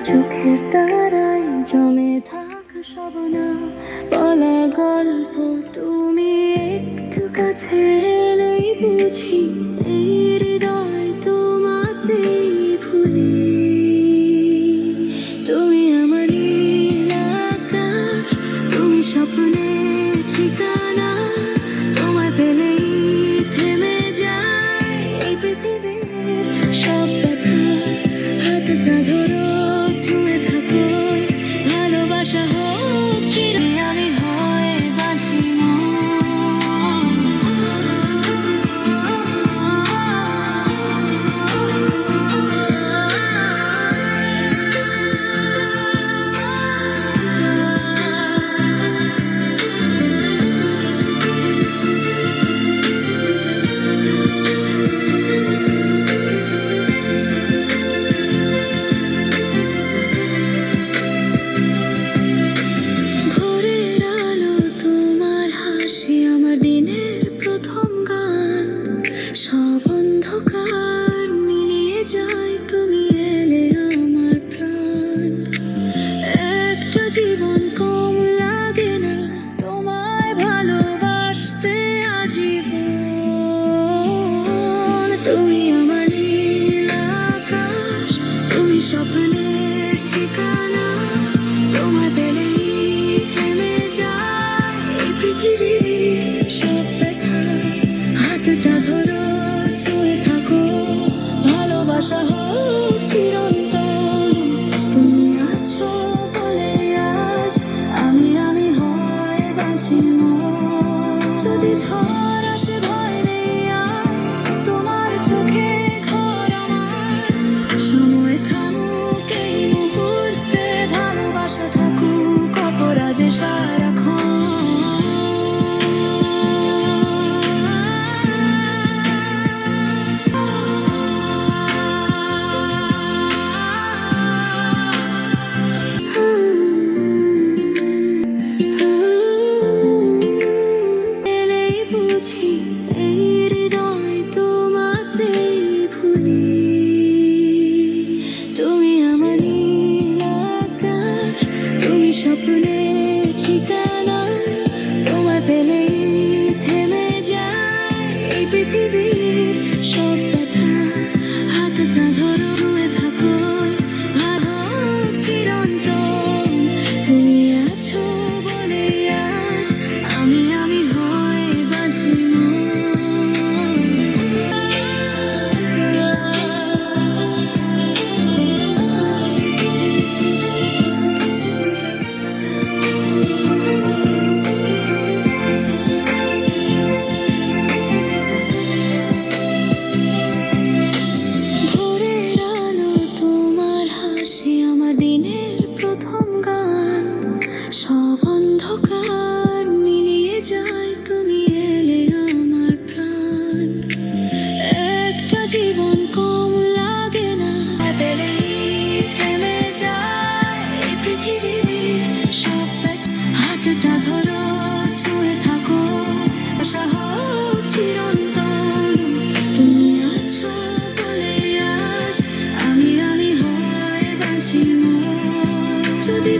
চোখের তারায় জমে থাকা সব না বলা গল্প তুমি একটু কাছে এলেই বুঝি এই হৃদয় তোমাতেই ভুলি। তুমি আমার নীল আকাশ, তুমি স্বপ্নের ঠিকানা, তোমায় পেলেই থেমে যায় এই পৃথিবীর সব ব্যথা। হাতটা ধরো, ছুঁয়ে থাকো, ভালোবাসা হোক চির, আমি হয় বাঁচি ভোরের আলো, তোমার হাসি আমার দিনের প্রথম গান। সব অন্ধকার মিলিয়ে যায় তুমি এলে আমার প্রাণ। একটা জীবন কম লাগে না তোমায় ভালোবাসতে আজীবন। তুমি আমার নীল আকাশ, তুমি স্বপ্নের ঠিকানা, তোমায় পেলেই থেমে যায় এই পৃথিবীর সব ব্যথা। হাতটা ধরো, ছুঁয়ে থাকো, ভালোবাসা হোক চিরন্তন। তুমি আছো বলে আজ আমি হয় বাঁচি মন। যদি ঝড় আসে ভয় নেই আর, তোমার চোখে ঘর আমার। সময় থামুক এই মুহূর্তে, ভালোবাসা থাকুক অপরাজে সারাক্ষণ। এলেই বুঝি এই হৃদয় তোমাতেই ভুলি। তুমি আমার নীল আকাশ, তুমি স্বপ্নের ঠিকানা, তোমায় পেলেই থেমে যায় এই পৃথিবীর সব ব্যথা। হাতটা ধরো, ছুঁয়ে থাকো, ভালো হোক চিরন্তন। তুমি আছো বলে আজ আমি হয় বাঁচি ভোরের আলো, তোমার হাসি আমার দিনের প্রথম গান। সব অন্ধকার মিলিয়ে যায় তুমি এলে আমার প্রাণ। একটা জীবন কম লাগে না পেলেই থেমে যায় এই পৃথিবীর সব ব্যথা। হাতটা ধরো, ছুঁয়ে থাকো, আশা হোক চিরন্তন। তুমি আছো বলে আজ আমি হয় বাঁচি মন। যদি